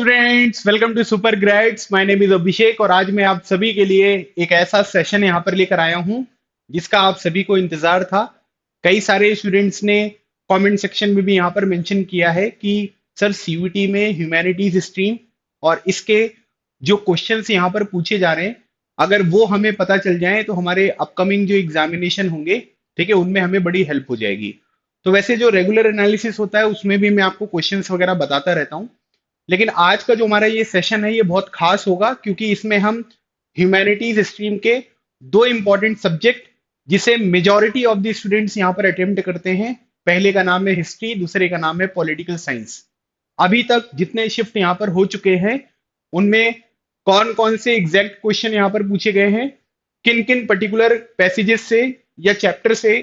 Students, welcome to super grades. My name is Abhishek और आज मैं आप सभी के लिए एक ऐसा सेशन यहाँ पर लेकर आया हूँ जिसका आप सभी को इंतजार था। कई सारे स्टूडेंट्स ने कमेंट सेक्शन में भी यहाँ पर मेंशन किया है कि सर सीयूईटी में ह्यूमैनिटीज स्ट्रीम और इसके जो क्वेश्चंस यहाँ पर पूछे जा रहे हैं, अगर वो हमें पता चल जाए तो हमारे अपकमिंग जो एग्जामिनेशन होंगे, ठीक है, उनमें हमें बड़ी हेल्प हो जाएगी। तो वैसे जो रेगुलर एनालिसिस होता है उसमें भी मैं आपको क्वेश्चंस वगैरह बताता रहता हूँ, लेकिन आज का जो हमारा ये सेशन है ये बहुत खास होगा क्योंकि इसमें हम ह्यूमैनिटीज स्ट्रीम के दो इंपॉर्टेंट सब्जेक्ट जिसे मेजॉरिटी ऑफ द स्टूडेंट्स यहाँ पर अटेम्प्ट करते हैं, पहले का नाम है हिस्ट्री, दूसरे का नाम है पॉलिटिकल साइंस। अभी तक जितने शिफ्ट यहाँ पर हो चुके हैं उनमें कौन कौन से एग्जैक्ट क्वेश्चन यहाँ पर पूछे गए हैं, किन किन पर्टिकुलर पैसेजेस से या चैप्टर से,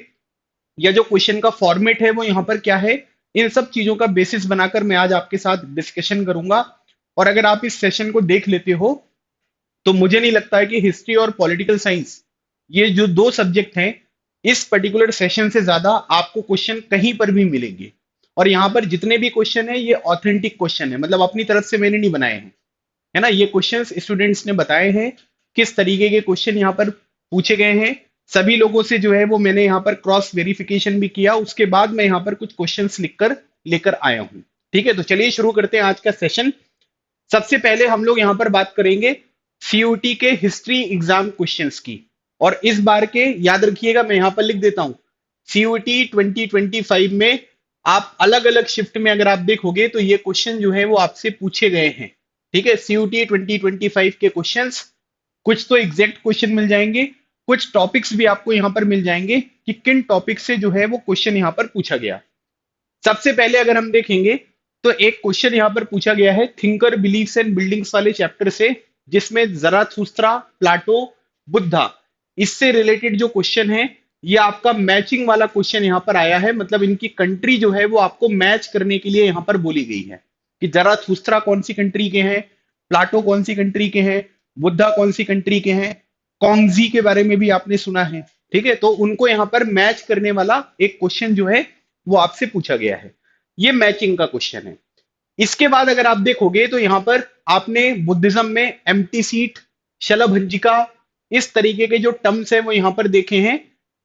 या जो क्वेश्चन का फॉर्मेट है वो यहाँ पर क्या है, इन सब चीजों का बेसिस बनाकर मैं आज आपके साथ डिस्कशन करूंगा। और अगर आप इस सेशन को देख लेते हो तो मुझे नहीं लगता है कि हिस्ट्री और पॉलिटिकल साइंस, ये जो दो सब्जेक्ट हैं, इस पर्टिकुलर सेशन से ज्यादा आपको क्वेश्चन कहीं पर भी मिलेंगे। और यहाँ पर जितने भी क्वेश्चन है ये ऑथेंटिक क्वेश्चन है, मतलब अपनी तरफ से मैंने नहीं बनाए हैं, है ना। ये क्वेश्चंस स्टूडेंट्स ने बताए हैं, किस तरीके के क्वेश्चन यहाँ पर पूछे गए हैं। सभी लोगों से जो है वो मैंने यहाँ पर क्रॉस वेरिफिकेशन भी किया, उसके बाद मैं यहाँ पर कुछ क्वेश्चंस लिखकर लेकर आया हूँ। ठीक है, तो चलिए शुरू करते हैं आज का सेशन। सबसे पहले हम लोग यहाँ पर बात करेंगे सीयूटी के हिस्ट्री एग्जाम क्वेश्चंस की। और इस बार के याद रखिएगा, मैं यहाँ पर लिख देता हूँ, सीयूटी 2025 में आप अलग अलग शिफ्ट में अगर आप देखोगे तो ये क्वेश्चन जो है वो आपसे पूछे गए हैं। ठीक है, सीयूटी 2025 के क्वेश्चंस, कुछ तो एग्जैक्ट क्वेश्चन मिल जाएंगे, कुछ टॉपिक्स भी आपको यहां पर मिल जाएंगे कि किन टॉपिक से जो है वो क्वेश्चन यहां पर पूछा गया। सबसे पहले अगर हम देखेंगे तो एक क्वेश्चन यहां पर पूछा गया है थिंकर बिलीव्स एंड बिल्डिंग्स वाले चैप्टर से, जिसमें जराथुस्त्रा, प्लाटो, बुद्धा, इससे रिलेटेड जो क्वेश्चन है ये आपका मैचिंग वाला क्वेश्चन यहां पर आया है। मतलब इनकी कंट्री जो है वो आपको मैच करने के लिए यहां पर बोली गई है कि जराथुस्त्रा कौन सी कंट्री के हैं, प्लाटो कौन सी कंट्री के हैं, बुद्धा कौन सी कंट्री के हैं, कॉन्गजी के बारे में भी आपने सुना है। ठीक है, तो उनको यहां पर मैच करने वाला एक क्वेश्चन जो है वो आपसे पूछा गया है। ये मैचिंग का क्वेश्चन है। इसके बाद अगर आप देखोगे तो यहां पर आपने बुद्धिज्म में एम्प्टी सीट, शलभंजिका, इस तरीके के जो टर्म्स है वो यहां पर देखे हैं।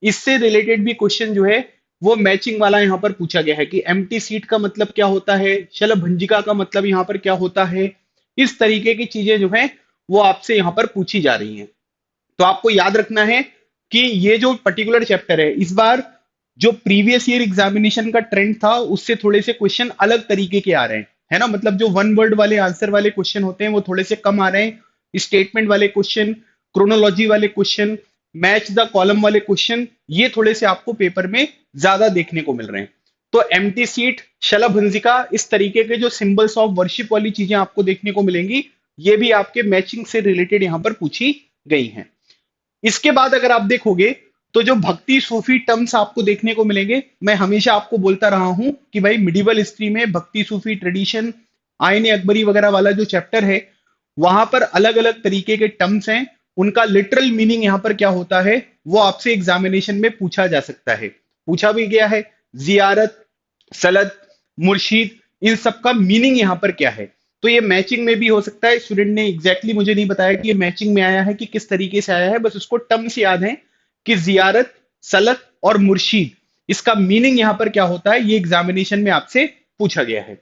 इससे रिलेटेड भी क्वेश्चन जो है वो मैचिंग वाला यहां पर पूछा गया है कि एम्प्टी सीट का मतलब क्या होता है, शलभंजिका का मतलब यहां पर क्या होता है। इस तरीके की चीजें जो है वो आपसे यहां पर पूछी जा रही हैं। तो आपको याद रखना है कि ये जो पर्टिकुलर चैप्टर है, इस बार जो प्रीवियस ईयर एग्जामिनेशन का ट्रेंड था उससे थोड़े से क्वेश्चन अलग तरीके के आ रहे हैं, है ना। मतलब जो वन वर्ड वाले आंसर वाले क्वेश्चन होते हैं वो थोड़े से कम आ रहे हैं। स्टेटमेंट वाले क्वेश्चन, क्रोनोलॉजी वाले क्वेश्चन, मैच द कॉलम वाले क्वेश्चन, ये थोड़े से आपको पेपर में ज्यादा देखने को मिल रहे हैं। तो एम्प्टी सीट, शलभंजिका, इस तरीके के जो सिंबल्स ऑफ वर्शिप वाली चीजें आपको देखने को मिलेंगी, ये भी आपके मैचिंग से रिलेटेड यहां पर पूछी गई हैं। इसके बाद अगर आप देखोगे तो जो भक्ति सूफी टर्म्स आपको देखने को मिलेंगे, मैं हमेशा आपको बोलता रहा हूं कि भाई मिडिवल हिस्ट्री में भक्ति सूफी ट्रेडिशन, आयन अकबरी वगैरह वाला जो चैप्टर है वहां पर अलग अलग तरीके के टर्म्स हैं, उनका लिटरल मीनिंग यहां पर क्या होता है वो आपसे एग्जामिनेशन में पूछा जा सकता है, पूछा भी गया है। जियारत, सलद, मुर्शीद, इन सब का मीनिंग यहां पर क्या है। तो ये मैचिंग में भी हो सकता है। स्टूडेंट ने एग्जैक्टली मुझे नहीं बताया कि ये मैचिंग में आया है कि किस तरीके से आया है, बस उसको टर्म्स याद है कि जियारत, सलत और मुर्शीद, इसका मीनिंग यहां पर क्या होता है, ये एग्जामिनेशन में आपसे पूछा गया है।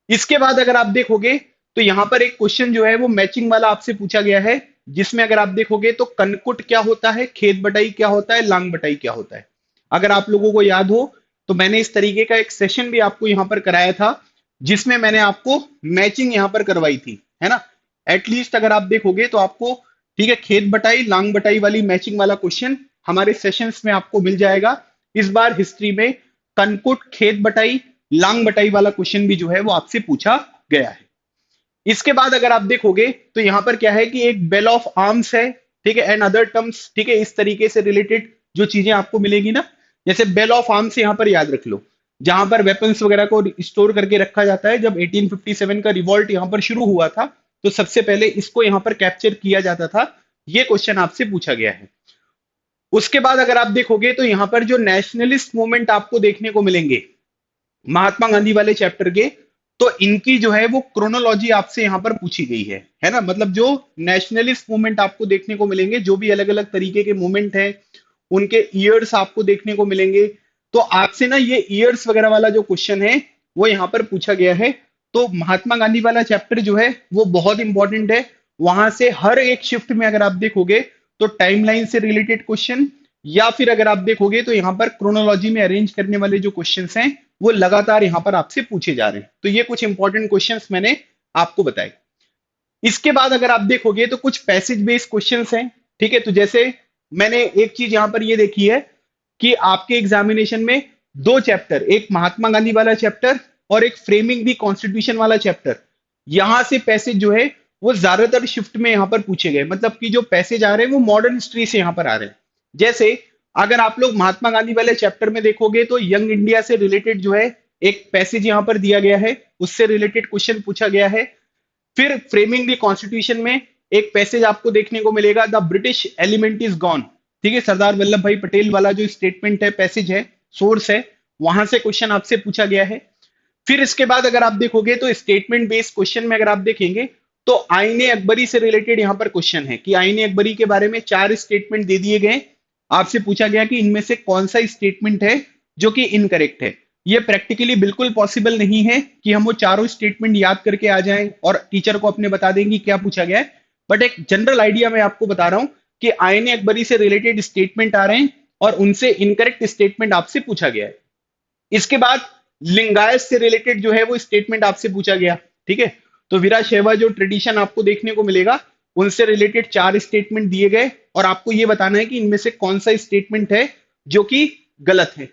इसके बाद अगर आप देखोगे तो यहां पर एक क्वेश्चन जो है वो मैचिंग वाला आपसे पूछा गया है, जिसमें अगर आप देखोगे तो कनकुट क्या होता है, खेत बटाई क्या होता है, लांग बटाई क्या होता है। अगर आप लोगों को याद हो तो मैंने इस तरीके का एक सेशन भी आपको यहां पर कराया था जिसमें मैंने आपको मैचिंग यहां पर करवाई थी, है ना। एटलीस्ट अगर आप देखोगे तो आपको, ठीक है, खेत बटाई, लांग बटाई वाली मैचिंग वाला क्वेश्चन हमारे सेशंस में आपको मिल जाएगा। इस बार हिस्ट्री में कनकुट, खेत बटाई, लांग बटाई वाला क्वेश्चन भी जो है वो आपसे पूछा गया है। इसके बाद अगर आप देखोगे तो यहां पर क्या है कि एक बेल ऑफ आर्म्स है, ठीक है, एंड अदर टर्म्स, ठीक है, इस तरीके से रिलेटेड जो चीजें आपको मिलेगी ना, जैसे बेल ऑफ आर्म्स यहां पर याद रख लो, जहां पर वेपन्स वगैरह को स्टोर करके रखा जाता है। जब 1857 का रिवॉल्ट यहां पर शुरू हुआ था तो सबसे पहले इसको यहां पर कैप्चर किया जाता था। ये क्वेश्चन आपसे पूछा गया है। उसके बाद अगर आप देखोगे तो यहां पर जो नेशनलिस्ट मूवमेंट आपको देखने को मिलेंगे महात्मा गांधी वाले चैप्टर के, तो इनकी जो है वो क्रोनोलॉजी आपसे यहाँ पर पूछी गई है ना। मतलब जो नेशनलिस्ट मूवमेंट आपको देखने को मिलेंगे, जो भी अलग अलग तरीके के मूवमेंट है, उनके ईयर्स आपको देखने को मिलेंगे। तो आपसे ना ये ईयर्स वगैरह वाला जो क्वेश्चन है वो यहाँ पर पूछा गया है। तो महात्मा गांधी वाला चैप्टर जो है वो बहुत इंपॉर्टेंट है। वहां से हर एक शिफ्ट में अगर आप देखोगे तो टाइमलाइन से रिलेटेड क्वेश्चन, या फिर अगर आप देखोगे तो यहाँ पर क्रोनोलॉजी में अरेंज करने वाले जो क्वेश्चंस हैं वो लगातार यहाँ पर आपसे पूछे जा रहे हैं। तो ये कुछ इंपॉर्टेंट क्वेश्चंस मैंने आपको बताए। इसके बाद अगर आप देखोगे तो कुछ पैसेज बेस्ड क्वेश्चंस हैं। ठीक है, तो जैसे मैंने एक चीज यहां पर ये देखी है कि आपके एग्जामिनेशन में दो चैप्टर, एक महात्मा गांधी वाला चैप्टर और एक फ्रेमिंग दी कॉन्स्टिट्यूशन वाला चैप्टर, यहां से पैसेज जो है वो ज्यादातर शिफ्ट में यहां पर पूछे गए। मतलब कि जो पैसेज आ रहे हैं वो मॉडर्न हिस्ट्री से यहां पर आ रहे हैं। जैसे अगर आप लोग महात्मा गांधी वाले चैप्टर में देखोगे तो यंग इंडिया से रिलेटेड जो है एक पैसेज यहां पर दिया गया है, उससे रिलेटेड क्वेश्चन पूछा गया है। फिर फ्रेमिंग द कॉन्स्टिट्यूशन में एक पैसेज आपको देखने को मिलेगा, the British element is gone. ठीक है, सरदार वल्लभ भाई पटेल वाला जो स्टेटमेंट है, पैसेज है, सोर्स है, वहां से क्वेश्चन आपसे पूछा गया है। फिर इसके बाद अगर आप देखोगे तो स्टेटमेंट बेस्ड क्वेश्चन में अगर आप देखेंगे तो आईने अकबरी से रिलेटेड यहां पर क्वेश्चन है कि आईने अकबरी के बारे में 4 स्टेटमेंट दे दिए गए। आपसे पूछा गया कि इनमें से कौन सा स्टेटमेंट है जो कि इनकरेक्ट है। ये प्रैक्टिकली बिल्कुल पॉसिबल नहीं है कि हम वो चारों स्टेटमेंट याद करके आ जाएं और टीचर को अपने बता देंगे क्या पूछा गया है। बट एक जनरल आइडिया मैं आपको बता रहा हूं कि आईने अकबरी से रिलेटेड स्टेटमेंट आ रहे हैं और उनसे इनकरेक्ट स्टेटमेंट आपसे पूछा गया है। इसके बाद लिंगायत से रिलेटेड जो है वो स्टेटमेंट आपसे पूछा गया। ठीक है, तो वीरा शैवा जो ट्रेडिशन आपको देखने को मिलेगा, उनसे रिलेटेड 4 स्टेटमेंट दिए गए और आपको ये बताना है कि इनमें से कौन सा स्टेटमेंट है जो कि गलत है।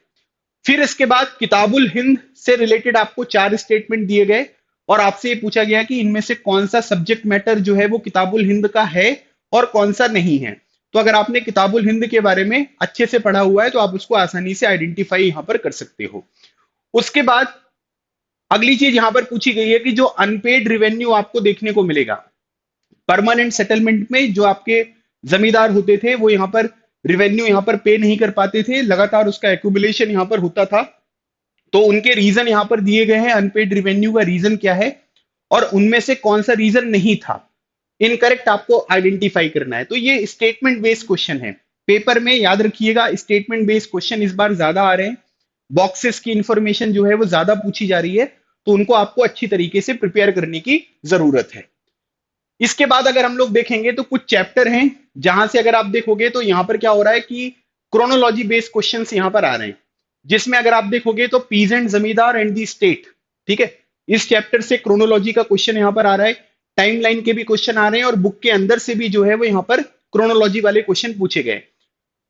फिर इसके बाद किताबुल हिंद से रिलेटेड आपको 4 स्टेटमेंट दिए गए और आपसे ये पूछा गया कि इनमें से कौन सा सब्जेक्ट मैटर जो है वो किताबुल हिंद का है और कौन सा नहीं है। तो अगर आपने किताबुल हिंद के बारे में अच्छे से पढ़ा हुआ है तो आप उसको आसानी से आइडेंटिफाई यहां पर कर सकते हो। उसके बाद अगली चीज यहां पर पूछी गई है कि जो अनपेड रिवेन्यू आपको देखने को मिलेगा परमानेंट सेटलमेंट में, जो आपके जमींदार होते थे वो यहाँ पर रिवेन्यू यहाँ पर पे नहीं कर पाते थे, लगातार उसका एक्यूमुलेशन यहाँ पर होता था। तो उनके रीजन यहाँ पर दिए गए हैं, अनपेड रिवेन्यू का रीजन क्या है और उनमें से कौन सा रीजन नहीं था, इनकरेक्ट आपको आइडेंटिफाई करना है। तो ये स्टेटमेंट बेस्ड क्वेश्चन है। पेपर में याद रखिएगा स्टेटमेंट बेस्ड क्वेश्चन इस बार ज्यादा आ रहे हैं। बॉक्सेस की इंफॉर्मेशन जो है वो ज्यादा पूछी जा रही है, तो उनको आपको अच्छी तरीके से प्रिपेयर करने की जरूरत है। इसके बाद अगर हम लोग देखेंगे तो कुछ चैप्टर हैं जहां से अगर आप देखोगे तो यहां पर क्या हो रहा है कि क्रोनोलॉजी बेस्ड क्वेश्चंस यहां पर आ रहे हैं, जिसमें अगर आप देखोगे तो पीजेंट, जमींदार एंड दी स्टेट। ठीक है, इस चैप्टर से क्रोनोलॉजी का क्वेश्चन यहां पर आ रहा है, टाइमलाइन के भी क्वेश्चन आ रहे हैं और बुक के अंदर से भी जो है वो यहां पर क्रोनोलॉजी वाले क्वेश्चन पूछे गए।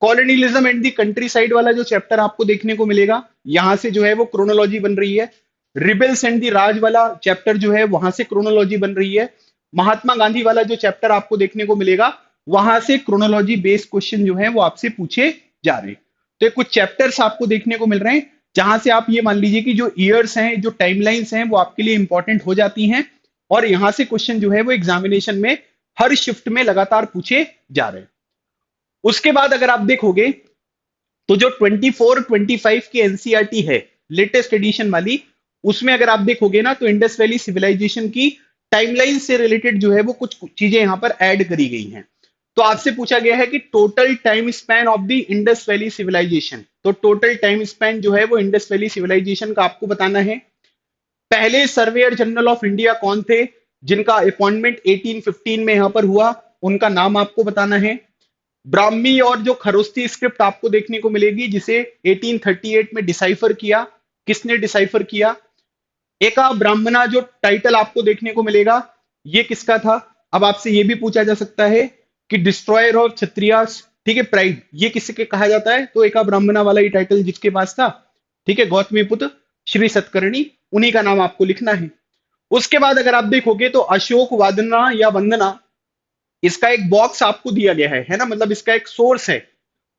Colonialism and the country side वाला जो चैप्टर आपको देखने को मिलेगा, यहां से जो है वो क्रोनोलॉजी बन रही है। रिबेल्स एंड दी राज वाला चैप्टर जो है वहां से क्रोनोलॉजी बन रही है। महात्मा गांधी वाला जो चैप्टर आपको देखने को मिलेगा, वहां से क्रोनोलॉजी बेस्ड क्वेश्चन जो है वो आपसे पूछे जा रहे हैं। तो ये कुछ चैप्टर्स आपको देखने को मिल रहे हैं जहां से आप ये मान लीजिए कि जो ईयर्स हैं, जो टाइमलाइंस हैं, वो आपके लिए इंपॉर्टेंट हो जाती हैं और यहां से क्वेश्चन जो है वो एग्जामिनेशन में हर शिफ्ट में लगातार पूछे जा रहे हैं। उसके बाद अगर आप देखोगे तो जो 24-25 की एनसीईआरटी है, लेटेस्ट एडिशन वाली, उसमें अगर आप देखोगे ना तो इंडस वैली सिविलाइजेशन की टाइमलाइन से रिलेटेड जो है वो कुछ चीजें यहां पर ऐड करी गई हैं। तो आपसे पूछा गया है कि total time span of the Indus valley civilisation. तो टोटल टाइम स्पैन जो है वो इंडस वैली सिविलाइजेशन का आपको बताना है। पहले सर्वेयर जनरल ऑफ इंडिया कौन थे जिनका अपॉइंटमेंट 1815 में यहां पर हुआ, उनका नाम आपको बताना है। ब्राह्मी और जो खरोस्ती स्क्रिप्ट आपको देखने को मिलेगी जिसे 1838 में डिसाइफर किया, किसने डिसाइफर किया। एका ब्राह्मणा जो टाइटल आपको देखने को मिलेगा, ये किसका था। अब आपसे ये भी पूछा जा सकता है कि डिस्ट्रॉयर ऑफ क्षत्रियास, ठीक है, प्राइड, ये किसके कहा जाता है। तो एका ब्राह्मणा वाला ये टाइटल जिसके पास था, ठीक है, गौतमी पुत्र श्री सतकर्णी, उन्हीं का नाम आपको लिखना है। उसके बाद अगर आप देखोगे तो अशोक वादना या वंदना, इसका एक बॉक्स आपको दिया गया है ना, मतलब इसका एक सोर्स है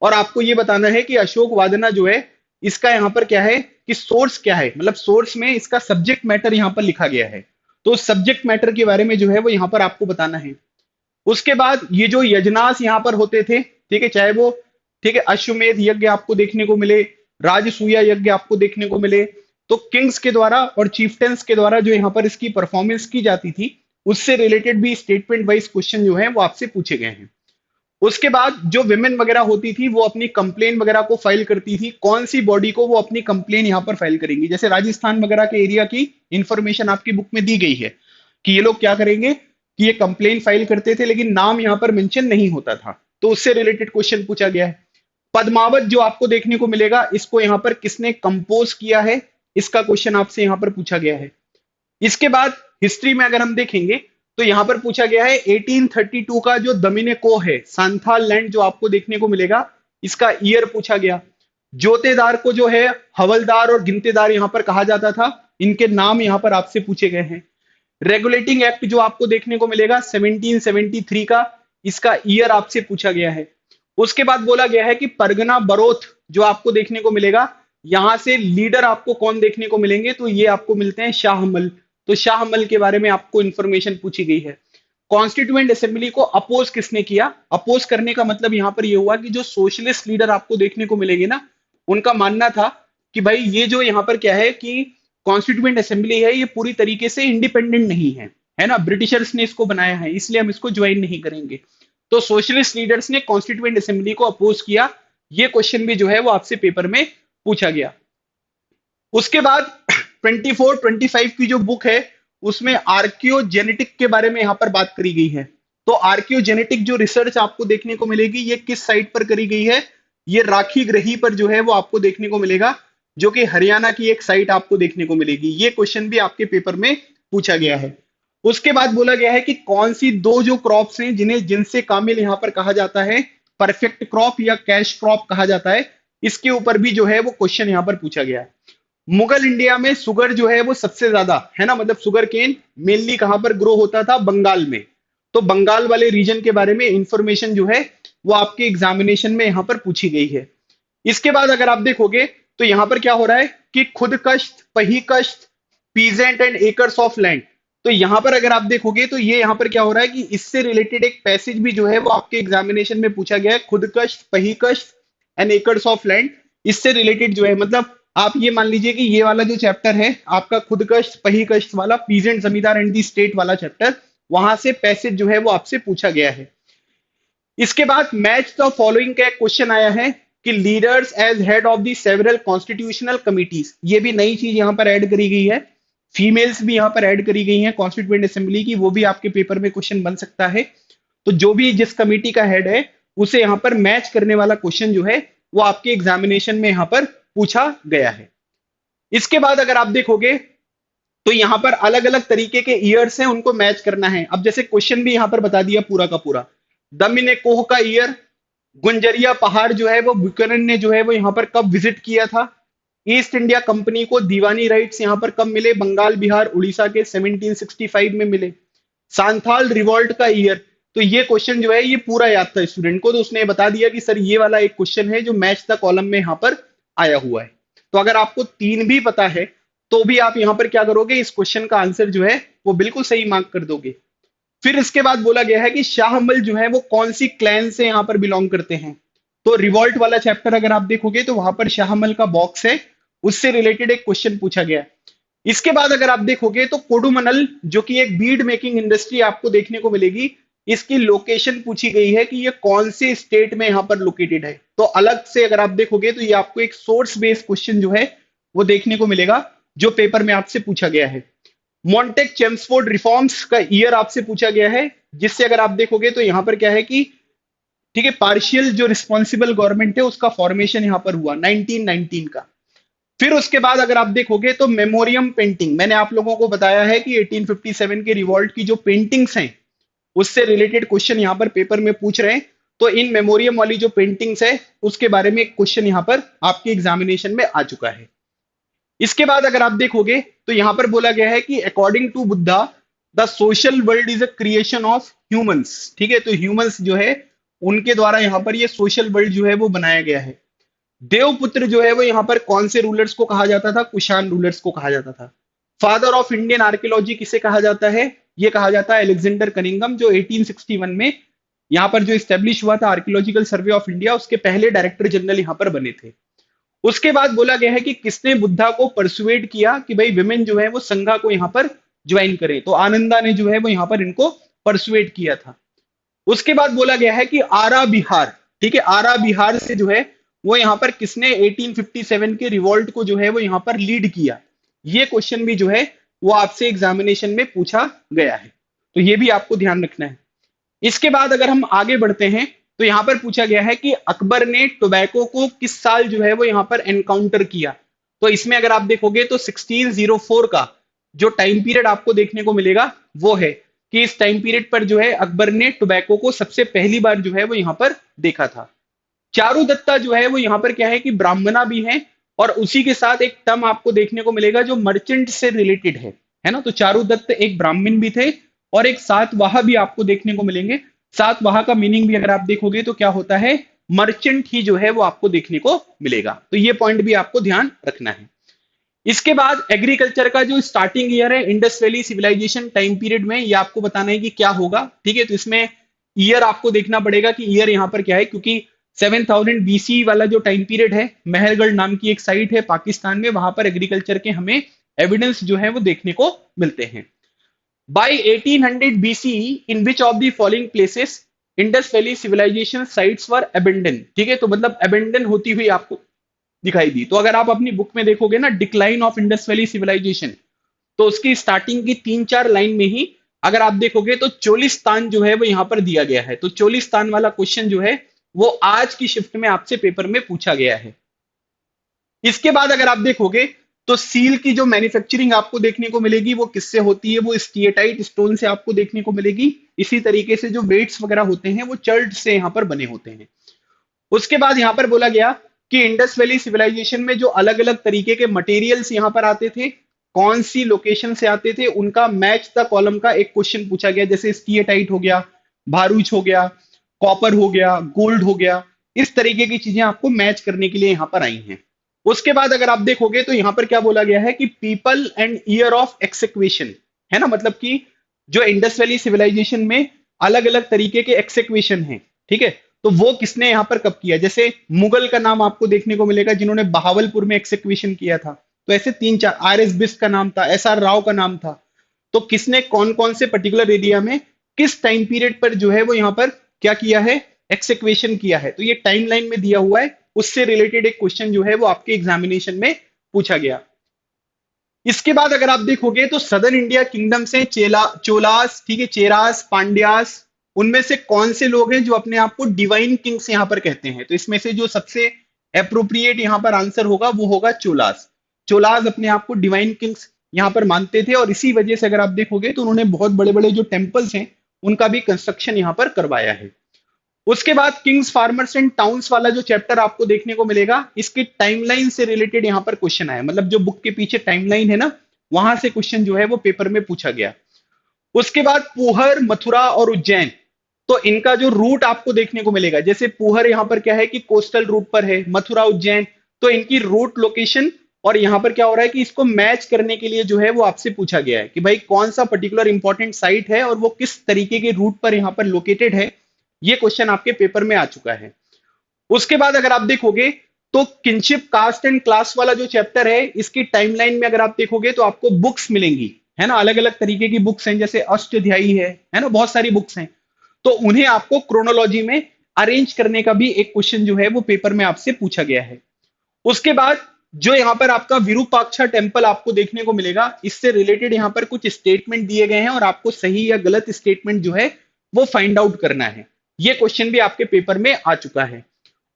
और आपको ये बताना है कि अशोक वादना जो है इसका यहाँ पर क्या है कि सोर्स क्या है, मतलब सोर्स में इसका सब्जेक्ट मैटर यहाँ पर लिखा गया है, तो सब्जेक्ट मैटर के बारे में जो है वो यहाँ पर आपको बताना है। उसके बाद ये जो यजनास यहाँ पर होते थे, ठीक है, चाहे वो, ठीक है, अश्वमेध यज्ञ आपको देखने को मिले, राजसूया यज्ञ आपको देखने को मिले, तो किंग्स के द्वारा और चीफटेंस के द्वारा जो यहाँ पर इसकी परफॉर्मेंस की जाती थी, उससे रिलेटेड भी स्टेटमेंट वाइज क्वेश्चन जो है वो आपसे पूछे गए हैं। उसके बाद जो विमेन वगैरह होती थी वो अपनी कंप्लेन वगैरह को फाइल करती थी, कौन सी बॉडी को वो अपनी कंप्लेन यहाँ पर फाइल करेंगी। जैसे राजस्थान वगैरह के एरिया की इंफॉर्मेशन आपकी बुक में दी गई है कि ये लोग क्या करेंगे कि ये कंप्लेन फाइल करते थे, लेकिन नाम यहाँ पर मेंशन नहीं होता था, तो उससे रिलेटेड क्वेश्चन पूछा गया है। पद्मावत जो आपको देखने को मिलेगा, इसको यहाँ पर किसने कंपोज किया है, इसका क्वेश्चन आपसे यहाँ पर पूछा गया है। इसके बाद हिस्ट्री में अगर हम देखेंगे तो यहां पर पूछा गया है 1832 का जो दमिने को है, सांथाल लैंड जो आपको देखने को मिलेगा, इसका ईयर पूछा गया। जोतेदार को जो है हवलदार और गिनतेदार यहां पर कहा जाता था, इनके नाम यहां पर आपसे पूछे गए हैं। रेगुलेटिंग एक्ट जो आपको देखने को मिलेगा 1773 का, इसका ईयर आपसे पूछा गया है। उसके बाद बोला गया है कि परगना बरोथ जो आपको देखने को मिलेगा, यहां से लीडर आपको कौन देखने को मिलेंगे, तो ये आपको मिलते हैं शाहमल। तो शाहमल के बारे में आपको इंफॉर्मेशन पूछी गई है। कॉन्स्टिट्यूएंट असेंबली को अपोज किसने किया, अपोज करने का मतलब यहां पर ये हुआ कि जो सोशलिस्ट लीडर आपको देखने को मिलेंगे ना, उनका मानना था कि भाई ये जो यहाँ पर क्या है कि कॉन्स्टिट्यूएंट असेंबली है, ये पूरी तरीके से इंडिपेंडेंट नहीं है ना, ब्रिटिशर्स ने इसको बनाया है, इसलिए हम इसको ज्वाइन नहीं करेंगे। तो सोशलिस्ट लीडर्स ने कॉन्स्टिट्यूएंट असेंबली को अपोज किया। ये क्वेश्चन भी जो है वो आपसे पेपर में पूछा गया। उसके बाद 24 25 की जो बुक है उसमें आर्कियोजेनेटिक के बारे में यहां पर बात करी गई है। तो आर्कियोजेनेटिक जो रिसर्च आपको देखने को मिलेगी, ये किस साइट पर करी गई है, ये राखी ग्रही पर जो है वो आपको देखने को मिलेगा, जो कि हरियाणा की एक साइट आपको देखने को मिलेगी। ये क्वेश्चन भी आपके पेपर में पूछा गया है। उसके बाद बोला गया है कि कौन सी दो जो क्रॉप्स हैं जिन्हें जिनसे कामिल यहां पर कहा जाता है, परफेक्ट क्रॉप या कैश क्रॉप कहा जाता है, इसके ऊपर भी जो है वो क्वेश्चन यहां पर पूछा गया है। मुगल इंडिया में शुगर जो है वो सबसे ज्यादा है ना, मतलब शुगर केन मेनली कहां पर ग्रो होता था, बंगाल में। तो बंगाल वाले रीजन के बारे में इंफॉर्मेशन जो है वो आपके एग्जामिनेशन में यहां पर पूछी गई है। इसके बाद अगर आप देखोगे तो यहां पर क्या हो रहा है कि खुद कष्ट, पही कष्ट, peasant and acres of land. तो यहां पर अगर आप देखोगे तो ये यहां पर क्या हो रहा है कि इससे रिलेटेड एक पैसेज भी जो है वो आपके एग्जामिनेशन में पूछा गया है, खुद कष्ट, पही कष्ट एंड एकर्स ऑफ लैंड। इससे रिलेटेड जो है, मतलब आप ये मान लीजिए कि ये वाला जो चैप्टर है आपका खुद कष्ट, पही कष्ट वाला, पीजेंट, जमींदार एंड दी स्टेट वाला चैप्टर, वहां से पैसेज जो है वो आपसे पूछा गया है। इसके बाद मैच द फॉलोइंग का एक क्वेश्चन आया है कि leaders as head of the several constitutional committees, ये भी नई चीज यहां पर ऐड करी गई है। फीमेल्स भी यहां पर ऐड करी गई हैं कॉन्स्टिट्यूएंट असेंबली की, वो भी आपके पेपर में क्वेश्चन बन सकता है। तो जो भी जिस कमिटी का हेड है उसे यहां पर मैच करने वाला क्वेश्चन जो है वो आपके एग्जामिनेशन में यहां पर पूछा गया है। इसके बाद अगर आप देखोगे तो यहां पर अलग अलग तरीके के ईयर्स हैं, उनको मैच करना है। अब जैसे क्वेश्चन भी यहां पर बता दिया पूरा का पूरा, दमिने कोह का ईयर, गुंजरिया पहाड़ जो है वो बुकनन ने जो है वो यहां पर कब विजिट किया था, ईस्ट इंडिया कंपनी को दीवानी राइट्स यहां पर कब मिले, बंगाल, बिहार, उड़ीसा के 1765 में मिले, सांथाल रिवॉल्ट का ईयर। तो ये क्वेश्चन जो है ये पूरा याद था स्टूडेंट को, तो उसने बता दिया कि सर ये वाला एक क्वेश्चन है जो मैच द कॉलम में यहां पर आया हुआ है। तो अगर आपको तीन भी पता है तो भी आप यहां पर क्या करोगे, इस क्वेश्चन का आंसर जो है वो बिल्कुल सही मार्क कर दोगे। फिर इसके बाद बोला गया है कि शाहमल जो है वो कौन सी क्लैन से यहां पर बिलोंग करते हैं। तो रिवॉल्ट वाला चैप्टर अगर आप देखोगे तो वहां पर शाहमल का बॉक्स है, उससे रिलेटेड एक क्वेश्चन पूछा गया। इसके बाद अगर आप देखोगे तो कोडुमनल जो कि एक बीड मेकिंग इंडस्ट्री आपको देखने को मिलेगी, इसकी लोकेशन पूछी गई है कि ये कौन से स्टेट में यहां पर लोकेटेड है। तो अलग से अगर आप देखोगे तो ये आपको एक सोर्स बेस्ड क्वेश्चन जो है वो देखने को मिलेगा जो पेपर में आपसे पूछा गया है। मॉन्टेक चेम्सफोर्ड रिफॉर्म्स का ईयर आपसे पूछा गया है, जिससे अगर आप देखोगे तो यहां पर क्या है कि ठीक है, पार्शियल जो रिस्पॉन्सिबल गवर्नमेंट है उसका फॉर्मेशन यहां पर हुआ 1919 का। फिर उसके बाद अगर आप देखोगे तो मेमोरियम पेंटिंग, मैंने आप लोगों को बताया है कि 1857 के रिवॉल्ट की जो पेंटिंग्स हैं उससे रिलेटेड क्वेश्चन यहां पर पेपर में पूछ रहे हैं। तो इन मेमोरियम वाली जो पेंटिंग्स है उसके बारे में एक क्वेश्चन यहां पर आपके एग्जामिनेशन में आ चुका है। इसके बाद अगर आप देखोगे तो यहां पर बोला गया है कि according to Buddha the social world is a creation of humans. ठीक है, तो ह्यूमंस जो है उनके द्वारा यहां पर ये सोशल वर्ल्ड जो है वो बनाया गया है। देवपुत्र जो है वो यहां पर कौन से रूलर्स को कहा जाता था, कुशान रूलर्स को कहा जाता था। फादर ऑफ इंडियन आर्कियोलॉजी किसे कहा जाता है, ये कहा जाता है अलेक्जेंडर कनिंगम, जो 1861 में यहां पर जो स्टेब्लिश हुआ था आर्कियोलॉजिकल सर्वे ऑफ इंडिया, उसके पहले डायरेक्टर जनरल यहां पर बने थे। उसके बाद बोला गया है कि किसने बुद्धा को परसुएड किया कि भाई विमेन जो है वो संघा को यहाँ पर ज्वाइन करें, तो आनंदा ने जो है वो यहाँ पर इनको परसुएड किया था। उसके बाद बोला गया है कि आरा बिहार, ठीक है, आरा बिहार से जो है वो यहाँ पर किसने 1857 के रिवॉल्ट को जो है वो यहाँ पर लीड किया। ये क्वेश्चन भी जो है वो आपसे एग्जामिनेशन में पूछा गया है, तो ये भी आपको ध्यान रखना है। इसके बाद अगर हम आगे बढ़ते हैं तो यहां पर पूछा गया है कि अकबर ने टोबैको को किस साल जो है वो यहां पर एनकाउंटर किया। तो इसमें अगर आप देखोगे तो 1604 का जो टाइम पीरियड आपको देखने को मिलेगा वो है कि इस टाइम पीरियड पर जो है अकबर ने टोबैको को सबसे पहली बार जो है वो यहां पर देखा था। चारुदत्ता जो है वो यहाँ पर क्या है कि ब्राह्मणा भी है, और उसी के साथ एक टर्म आपको देखने को मिलेगा जो मर्चेंट से रिलेटेड है ना। तो चारुदत्त एक ब्राह्मण भी थे और एक सातवाह भी आपको देखने को मिलेंगे। सातवाह का मीनिंग भी अगर आप देखोगे तो क्या होता है, मर्चेंट ही जो है वो आपको देखने को मिलेगा। तो ये पॉइंट भी आपको ध्यान रखना है। इसके बाद एग्रीकल्चर का जो स्टार्टिंग ईयर है Indus valley civilisation time period में, ये आपको बताना है कि क्या होगा, ठीक है। तो इसमें ईयर आपको देखना पड़ेगा कि ईयर यहाँ पर क्या है, क्योंकि 7000 बीसी वाला जो टाइम पीरियड है, मेहरगढ़ नाम की एक साइट है पाकिस्तान में, वहां पर एग्रीकल्चर के हमें एविडेंस जो है वो देखने को मिलते हैं। By 1800 BC in which of the following places Indus valley civilisation sites were abandoned, ठीक है। तो मतलब अबेंडन होती हुई आपको दिखाई दी। तो अगर आप अपनी बुक में देखोगे ना decline of Indus valley civilisation, तो उसकी स्टार्टिंग की 3-4 लाइन में ही अगर आप देखोगे तो चोलिस्तान जो है वो यहां पर दिया गया है। तो चोलिस्तान वाला क्वेश्चन जो है वो आज की शिफ्ट में आपसे पेपर में पूछा गया है। इसके बाद अगर आप देखोगे तो सील की जो मैन्युफैक्चरिंग आपको देखने को मिलेगी वो किससे होती है, वो स्टीएटाइट स्टोन से आपको देखने को मिलेगी। इसी तरीके से जो वेट्स वगैरह होते हैं वो चर्ट से यहाँ पर बने होते हैं। उसके बाद यहाँ पर बोला गया कि इंडस वैली सिविलाइजेशन में जो अलग अलग तरीके के मटेरियल्स यहाँ पर आते थे, कौन सी लोकेशन से आते थे, उनका मैच द कॉलम का एक क्वेश्चन पूछा गया। जैसे स्टीएटाइट हो गया, भारूच हो गया, कॉपर हो गया, गोल्ड हो गया, इस तरीके की चीजें आपको मैच करने के लिए यहाँ पर आई हैं। उसके बाद अगर आप देखोगे तो यहाँ पर क्या बोला गया है कि पीपल एंड ईयर ऑफ एक्सेक्वेशन, है ना। मतलब कि जो इंडस वैली सिविलाइजेशन में अलग अलग तरीके के एक्सेक्वेशन हैं, ठीक है, तो वो किसने यहाँ पर कब किया। जैसे मुगल का नाम आपको देखने को मिलेगा जिन्होंने बहावलपुर में एक्सेक्वेशन किया था। तो ऐसे 3-4, RS बिस्ट का नाम था, SR राव का नाम था। तो किसने कौन कौन से पर्टिकुलर एरिया में किस टाइम पीरियड पर जो है वो यहाँ पर क्या किया है, एक्सेक्वेशन किया है। तो ये टाइमलाइन में दिया हुआ है, उससे रिलेटेड एक क्वेश्चन जो है वो आपके एग्जामिनेशन में पूछा गया। इसके बाद अगर आप देखोगे तो सदर्न इंडिया किंगडम से चोलास, ठीक है, चेरास, पांड्यास, उनमें से कौन से लोग हैं जो अपने आप को डिवाइन किंग्स यहां पर कहते हैं। तो इसमें से जो सबसे अप्रोप्रिएट यहां पर आंसर होगा वो होगा चोलास। चोलास अपने आप को डिवाइन किंग्स यहां पर मानते थे, और इसी वजह से अगर आप देखोगे तो उन्होंने बहुत बड़े बड़े जो टेम्पल्स हैं उनका भी कंस्ट्रक्शन यहां पर करवाया है। उसके बाद किंग्स, फार्मर्स एंड टाउन्स वाला जो चैप्टर आपको देखने को मिलेगा, इसकी टाइमलाइन से रिलेटेड यहां पर क्वेश्चन आया। मतलब जो बुक के पीछे टाइमलाइन है ना, वहां से क्वेश्चन जो है वो पेपर में पूछा गया। उसके बाद पुहर, मथुरा और उज्जैन, तो इनका जो रूट आपको देखने को मिलेगा, जैसे पुहर यहां पर क्या है कि कोस्टल रूट पर है, मथुरा उज्जैन, तो इनकी रूट लोकेशन, और यहां पर क्या हो रहा है कि इसको मैच करने के लिए जो है वो आपसे पूछा गया है कि भाई कौन सा पर्टिकुलर इंपॉर्टेंट साइट है और वो किस तरीके के रूट पर यहां पर लोकेटेड है। ये क्वेश्चन आपके पेपर में आ चुका है। उसके बाद अगर आप देखोगे तो किनशिप, कास्ट एंड क्लास वाला जो चैप्टर है, इसकी टाइमलाइन में अगर आप देखोगे तो आपको बुक्स मिलेंगी, है ना। अलग अलग तरीके की बुक्स हैं, जैसे अष्टध्यायी है ना, बहुत सारी बुक्स हैं। तो उन्हें आपको क्रोनोलॉजी में अरेंज करने का भी एक क्वेश्चन जो है वो पेपर में आपसे पूछा गया है। उसके बाद जो यहाँ पर आपका विरूपाक्षा टेम्पल आपको देखने को मिलेगा, इससे रिलेटेड यहाँ पर कुछ स्टेटमेंट दिए गए हैं और आपको सही या गलत स्टेटमेंट जो है वो फाइंड आउट करना है। ये क्वेश्चन भी आपके पेपर में आ चुका है।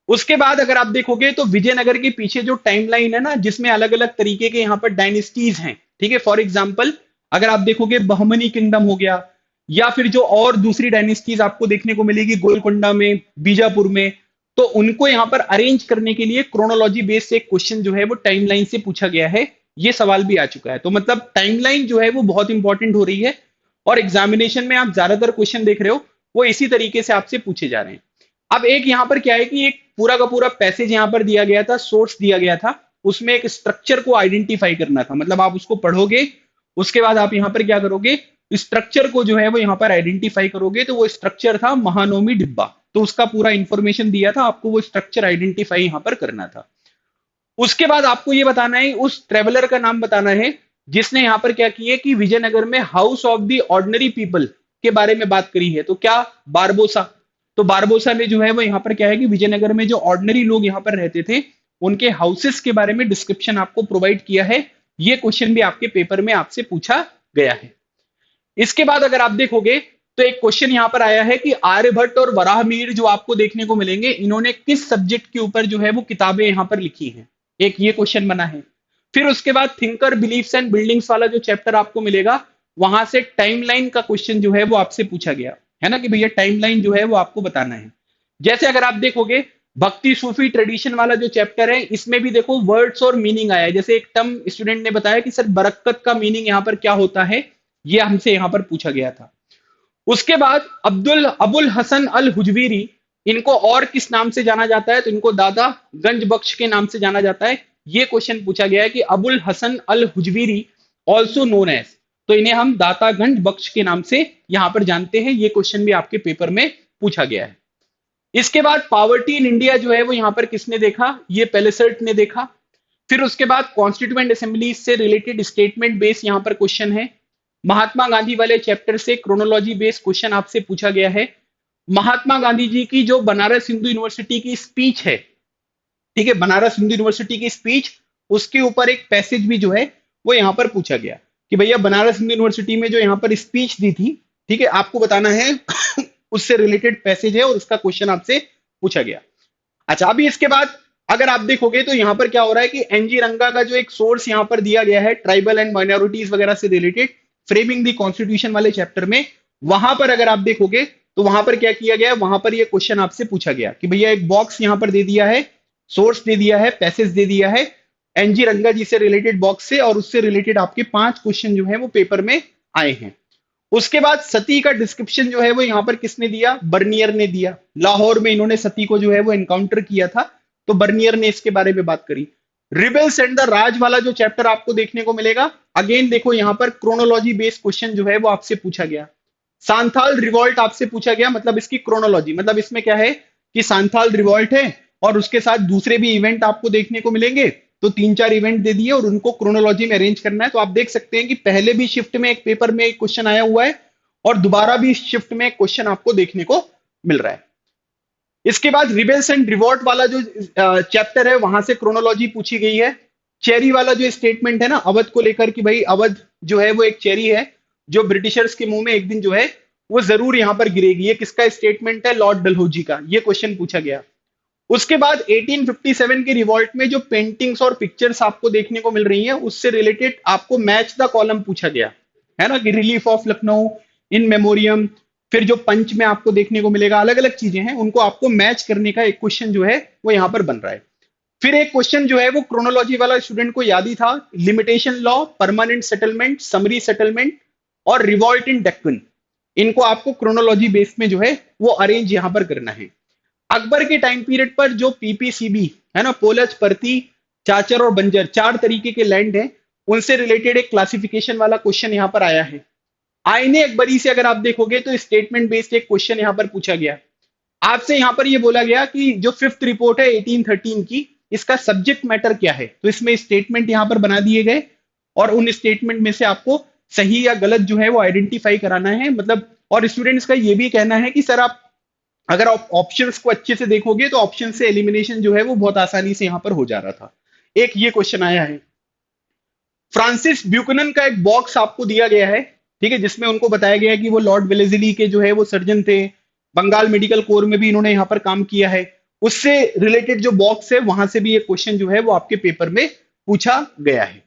उसके बाद अगर आप देखोगे तो विजयनगर के पीछे जो टाइमलाइन है ना, जिसमें अलग अलग तरीके के यहाँ पर डायनेस्टीज हैं, ठीक है। फॉर एग्जांपल अगर आप देखोगे बहमनी किंगडम हो गया, या फिर जो और दूसरी डायनेस्टीज आपको देखने को मिलेगी गोलकोंडा में, बीजापुर में, तो उनको यहाँ पर अरेंज करने के लिए क्रोनोलॉजी बेस्ड एक क्वेश्चन जो है वो टाइमलाइन से पूछा गया है। ये सवाल भी आ चुका है। तो मतलब टाइमलाइन जो है वो बहुत इंपॉर्टेंट हो रही है, और एग्जामिनेशन में आप ज्यादातर क्वेश्चन देख रहे हो वो इसी तरीके से आपसे पूछे जा रहे हैं। अब एक यहाँ पर क्या है कि एक पूरा का पूरा पैसेज यहाँ पर दिया गया था, सोर्स दिया गया था, उसमें एक स्ट्रक्चर को आइडेंटिफाई करना था। मतलब आप उसको पढ़ोगे, उसके बाद आप यहाँ पर क्या करोगे, स्ट्रक्चर को जो है वो यहाँ पर आइडेंटिफाई करोगे। तो वो स्ट्रक्चर था महानवमी डिब्बा, तो उसका पूरा इंफॉर्मेशन दिया था आपको, वो स्ट्रक्चर आइडेंटिफाई यहाँ पर करना था। उसके बाद आपको ये बताना है, उस ट्रेवलर का नाम बताना है जिसने यहाँ पर क्या किया कि विजयनगर में house of the ordinary people के बारे में बात करी है। तो क्या? बारबोसा। तो बारबोसा ने जो है वो यहाँ पर क्या है कि विजयनगर में जो ऑर्डिनरी लोग यहाँ पर रहते थे उनके हाउसेस के बारे में डिस्क्रिप्शन आपको प्रोवाइड किया है। ये क्वेश्चन भी आपके पेपर में आपसे पूछा गया है। इसके बाद अगर आप देखोगे तो एक क्वेश्चन यहां पर आया है कि आर्यभट्ट और वराहमिहिर जो आपको देखने को मिलेंगे, इन्होंने किस सब्जेक्ट के ऊपर जो है वो किताबें यहां पर लिखी हैं। एक ये क्वेश्चन बना है। फिर उसके बाद थिंकर बिलीफ्स एंड बिल्डिंग्स वाला जो चैप्टर आपको मिलेगा, वहां से टाइमलाइन का क्वेश्चन जो है वो आपसे पूछा गया है ना, कि भैया टाइमलाइन जो है वो आपको बताना है। जैसे अगर आप देखोगे भक्ति सूफी ट्रेडिशन वाला जो चैप्टर है, इसमें भी देखो वर्ड्स और मीनिंग आया है। जैसे एक टर्म स्टूडेंट ने बताया कि सर बरक्कत का मीनिंग यहाँ पर क्या होता है, ये हमसे यहाँ पर पूछा गया था। उसके बाद अबुल हसन अल हुजवीरी, इनको और किस नाम से जाना जाता है? तो इनको दादा गंज बख्श के नाम से जाना जाता है। ये क्वेश्चन पूछा गया है कि अबुल हसन अल हुजवीरी ऑल्सो नोन एज, तो इन्हें हम दाता गंज बख्श के नाम से यहां पर जानते हैं। ये क्वेश्चन भी आपके पेपर में पूछा गया है। इसके बाद पॉवर्टी इन इंडिया जो है वो यहां पर किसने देखा? ये पेलेसर्ट ने देखा। फिर उसके बाद कॉन्स्टिट्यूएंट असेंबली से रिलेटेड स्टेटमेंट बेस यहां पर क्वेश्चन है। महात्मा गांधी वाले चैप्टर से क्रोनोलॉजी बेस्ड क्वेश्चन आपसे पूछा गया है। महात्मा गांधी जी की जो बनारस हिंदू यूनिवर्सिटी की स्पीच है, ठीक है, बनारस हिंदू यूनिवर्सिटी की स्पीच, उसके ऊपर एक पैसेज भी जो है वो यहां पर पूछा गया कि भैया बनारस हिंदू यूनिवर्सिटी में जो यहां पर स्पीच दी थी, ठीक है, आपको बताना है उससे रिलेटेड पैसेज है और उसका क्वेश्चन आपसे पूछा गया। अच्छा, अभी इसके बाद अगर आप देखोगे तो यहां पर क्या हो रहा है कि एनजी रंगा का जो एक सोर्स यहां पर दिया गया है ट्राइबल एंड माइनॉरिटीज वगैरह से रिलेटेड, फ्रेमिंग द कॉन्स्टिट्यूशन वाले चैप्टर में, वहां पर अगर आप देखोगे तो वहां पर क्या किया गया, वहां पर ये क्वेश्चन आपसे पूछा गया कि भैया एक बॉक्स यहां पर दे दिया है, सोर्स दे दिया है, पैसेज दे दिया है एनजी रंगा जी से रिलेटेड बॉक्स से, और उससे रिलेटेड आपके 5 क्वेश्चन जो है वो पेपर में आए हैं। उसके बाद सती का डिस्क्रिप्शन जो है वो यहां पर किसने दिया? बर्नियर ने दिया। लाहौर में इन्होंने सती को जो है वो एनकाउंटर किया था, तो बर्नियर ने इसके बारे में बात करी। रिबेल्स एंड द राज वाला जो चैप्टर आपको देखने को मिलेगा, अगेन देखो यहां पर क्रोनोलॉजी बेस्ड क्वेश्चन जो है वो आपसे पूछा गया। सांथाल रिवॉल्ट आपसे पूछा गया, मतलब इसकी क्रोनोलॉजी, मतलब इसमें क्या है कि सांथाल रिवॉल्ट है और उसके साथ दूसरे भी इवेंट आपको देखने को मिलेंगे, तो 3-4 इवेंट दे दिए और उनको क्रोनोलॉजी में अरेंज करना है। तो आप देख सकते हैं कि पहले भी शिफ्ट में एक पेपर में एक क्वेश्चन आया हुआ है और दोबारा भी शिफ्ट में एक क्वेश्चन आपको देखने को मिल रहा है। इसके बाद रिबेल्स एंड रिवॉल्ट वाला जो चैप्टर है, वहां से क्रोनोलॉजी पूछी गई है। चेरी वाला जो स्टेटमेंट है ना अवध को लेकर, कि भाई अवध जो है वो एक चेरी है जो ब्रिटिशर्स के मुंह में एक दिन जो है वो जरूर यहां पर गिरेगी, ये किसका स्टेटमेंट है? लॉर्ड डलहौजी का। ये क्वेश्चन पूछा गया। उसके बाद 1857 के रिवॉल्ट में जो पेंटिंग्स और पिक्चर्स आपको देखने को मिल रही हैं, उससे रिलेटेड आपको मैच द कॉलम पूछा गया है ना, कि relief of Lucknow, in memoriam, फिर जो पंच में आपको देखने को मिलेगा, अलग अलग चीजें हैं, उनको आपको मैच करने का एक क्वेश्चन जो है वो यहां पर बन रहा है। फिर एक क्वेश्चन जो है वो क्रोनोलॉजी वाला स्टूडेंट को याद ही था, limitation law, permanent settlement, summary settlement और रिवॉल्ट इन डेक्कन, इनको आपको क्रोनोलॉजी बेस में जो है वो अरेंज यहां पर करना है। अकबर के टाइम पीरियड पर जो पीपीसीबी है ना, पोलच, परती, चाचर और बंजर, 4 तरीके के लैंड हैं, उनसे रिलेटेड एक क्लासिफिकेशन वाला क्वेश्चन यहां पर आया है। आईने अकबरी से अगर आप देखोगे तो स्टेटमेंट बेस्ड एक क्वेश्चन यहां पर पूछा गया। आपसे यहां पर यह बोला गया कि जो 5th रिपोर्ट है 1813 की, इसका सब्जेक्ट मैटर क्या है? तो इसमें स्टेटमेंट यहां पर बना दिए गए और उन स्टेटमेंट में से आपको सही या गलत जो है वो आइडेंटिफाई कराना है। मतलब, और स्टूडेंट्स का ये भी कहना है कि सर आप अगर आप ऑप्शंस को अच्छे से देखोगे तो ऑप्शन से एलिमिनेशन जो है वो बहुत आसानी से यहां पर हो जा रहा था। एक ये क्वेश्चन आया है। फ्रांसिस ब्यूकनन का एक बॉक्स आपको दिया गया है, ठीक है, जिसमें उनको बताया गया है कि वो लॉर्ड वेलेस्ली के जो है वो सर्जन थे, बंगाल मेडिकल कोर में भी इन्होंने यहां पर काम किया है। उससे रिलेटेड जो बॉक्स है वहां से भी एक क्वेश्चन जो है वो आपके पेपर में पूछा गया है।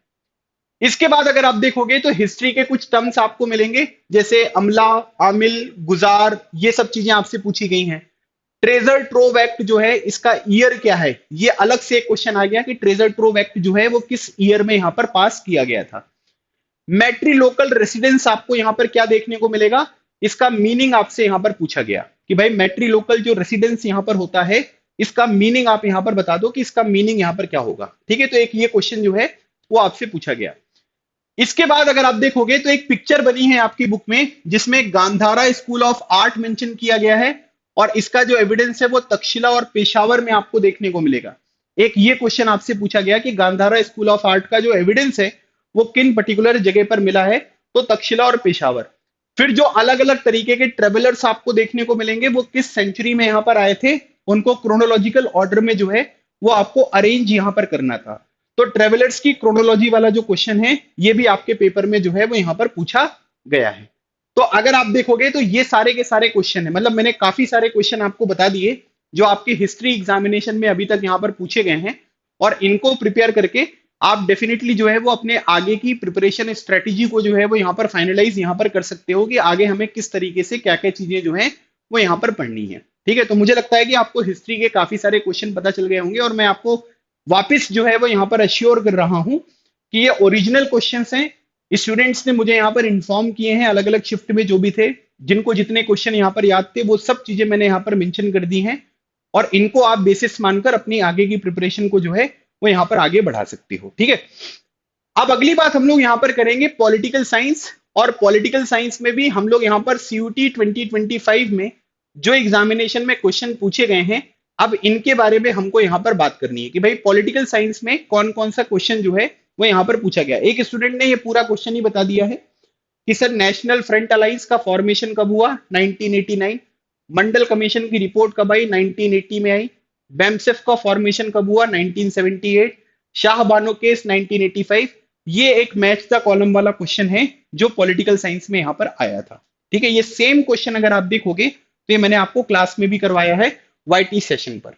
इसके बाद अगर आप देखोगे तो हिस्ट्री के कुछ टर्म्स आपको मिलेंगे, जैसे अमला, आमिल, गुजार, ये सब चीजें आपसे पूछी गई हैं। ट्रेजर ट्रोव एक्ट जो है, इसका ईयर क्या है? ये अलग से एक क्वेश्चन आ गया कि ट्रेजर ट्रोव एक्ट जो है वो किस ईयर में यहां पर पास किया गया था। मैट्री लोकल रेसिडेंस आपको यहां पर क्या देखने को मिलेगा? इसका मीनिंग आपसे यहां पर पूछा गया कि भाई मैट्री लोकल जो रेसिडेंस यहां पर होता है, इसका मीनिंग आप यहां पर बता दो कि इसका मीनिंग यहां पर क्या होगा, ठीक है। तो एक ये क्वेश्चन जो है वो आपसे पूछा गया। इसके बाद अगर आप देखोगे तो एक पिक्चर बनी है आपकी बुक में, जिसमें Gandhara school of art mention किया गया है और इसका जो एविडेंस है वो तक्षशिला और पेशावर में आपको देखने को मिलेगा। एक ये क्वेश्चन आपसे पूछा गया कि गांधारा स्कूल ऑफ आर्ट का जो एविडेंस है वो किन पर्टिकुलर जगह पर मिला है, तो तक्षशिला और पेशावर। फिर जो अलग अलग तरीके के ट्रेवलर्स आपको देखने को मिलेंगे वो किस सेंचुरी में यहाँ पर आए थे, उनको क्रोनोलॉजिकल ऑर्डर में जो है वो आपको अरेंज यहाँ पर करना था। तो ट्रेवलर्स की क्रोनोलॉजी वाला जो क्वेश्चन है ये भी आपके पेपर में जो है वो यहाँ पर पूछा गया है। तो अगर आप देखोगे तो ये सारे के सारे क्वेश्चन है, मतलब मैंने काफी सारे क्वेश्चन आपको बता दिए जो आपके हिस्ट्री एग्जामिनेशन में अभी तक यहाँ पर पूछे गए हैं, और इनको प्रिपेयर करके आप डेफिनेटली जो है वो अपने आगे की प्रिपरेशन स्ट्रेटेजी को जो है वो यहाँ पर फाइनलाइज यहाँ पर कर सकते हो कि आगे हमें किस तरीके से क्या क्या चीजें जो है वो यहाँ पर पढ़नी है। ठीक है, तो मुझे लगता है कि आपको हिस्ट्री के काफी सारे क्वेश्चन पता चल गए होंगे, और मैं आपको वापस जो है वो यहाँ पर अश्योर कर रहा हूँ कि ये ओरिजिनल क्वेश्चन हैं। स्टूडेंट्स ने मुझे यहाँ पर इन्फॉर्म किए हैं अलग अलग शिफ्ट में जो भी थे, जिनको जितने क्वेश्चन यहाँ पर याद थे वो सब चीजें मैंने यहाँ पर मेंशन कर दी हैं, और इनको आप बेसिस मानकर अपनी आगे की प्रिपरेशन को जो है वो यहाँ पर आगे बढ़ा सकती हो। ठीक है, अब अगली बात हम लोग यहाँ पर करेंगे पॉलिटिकल साइंस, और पॉलिटिकल साइंस में भी हम लोग यहाँ पर सीयूटी 2025 में जो एग्जामिनेशन में क्वेश्चन पूछे गए हैं, अब इनके बारे में हमको यहाँ पर बात करनी है कि भाई पॉलिटिकल साइंस में कौन कौन सा क्वेश्चन जो है वो यहाँ पर पूछा गया। एक स्टूडेंट ने ये पूरा क्वेश्चन ही बता दिया है कि सर नेशनल फ्रंट अलायंस का फॉर्मेशन कब हुआ, 1989। मंडल कमीशन की रिपोर्ट कब आई, 1980 में आई। बेमसेफ का फॉर्मेशन कब हुआ, 1978। शाह बानो केस 1985। ये एक मैच द कॉलम वाला क्वेश्चन है जो पॉलिटिकल साइंस में यहाँ पर आया था। ठीक है, ये सेम क्वेश्चन अगर आप देखोगे तो ये मैंने आपको क्लास में भी करवाया है वाईटी सेशन पर।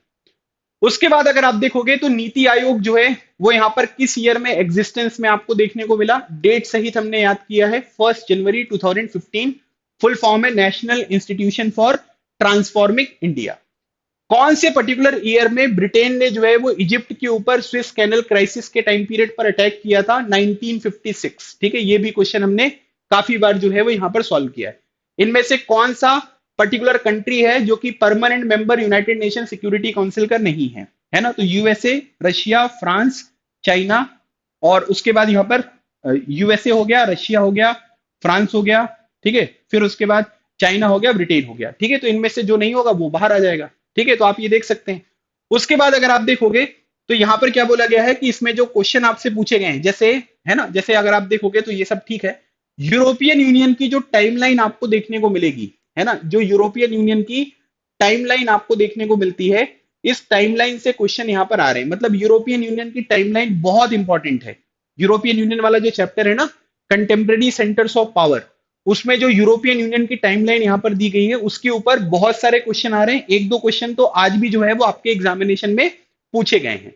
उसके बाद अगर आप देखोगे तो नीति आयोग जो है वो यहाँ पर किस ईयर में एग्जिस्टेंस में आपको देखने को मिला, डेट सहित हमने याद किया है 1 जनवरी 2015। फुल फॉर्म है national institution for transforming India. कौन से पर्टिकुलर ईयर में ब्रिटेन ने जो है वो इजिप्ट के ऊपर स्विस कैनल क्राइसिस के टाइम पीरियड पर अटैक किया था, 1956। ठीक है, ये भी क्वेश्चन हमने काफी बार जो है वो यहां पर सॉल्व किया है। इनमें से कौन सा पर्टिकुलर कंट्री है जो कि permanent member United nation security council का नहीं है ना, तो यूएसए, रशिया, फ्रांस, चाइना, और उसके बाद यहाँ पर यूएसए हो गया, रशिया हो गया, फ्रांस हो गया, ठीक है, फिर उसके बाद चाइना हो गया, ब्रिटेन हो गया। ठीक है, तो इनमें से जो नहीं होगा वो बाहर आ जाएगा। ठीक है, तो आप ये देख सकते हैं। उसके बाद अगर आप देखोगे तो यहाँ पर क्या बोला गया है कि इसमें जो क्वेश्चन आपसे पूछे गए हैं, जैसे है ना, जैसे अगर आप देखोगे तो ये सब ठीक है। यूरोपियन यूनियन की जो टाइमलाइन आपको देखने को मिलेगी, है ना, जो यूरोपियन यूनियन की टाइमलाइन आपको देखने को मिलती है, इस टाइमलाइन से क्वेश्चन यहाँ पर आ रहे हैं। मतलब यूरोपियन यूनियन की टाइमलाइन बहुत इंपॉर्टेंट है। यूरोपियन यूनियन वाला जो चैप्टर है ना, कंटेम्प्रेरी सेंटर्स ऑफ पावर, उसमें जो यूरोपियन यूनियन की टाइमलाइन यहाँ पर दी गई है उसके ऊपर बहुत सारे क्वेश्चन आ रहे हैं। एक दो क्वेश्चन तो आज भी जो है वो आपके एग्जामिनेशन में पूछे गए हैं।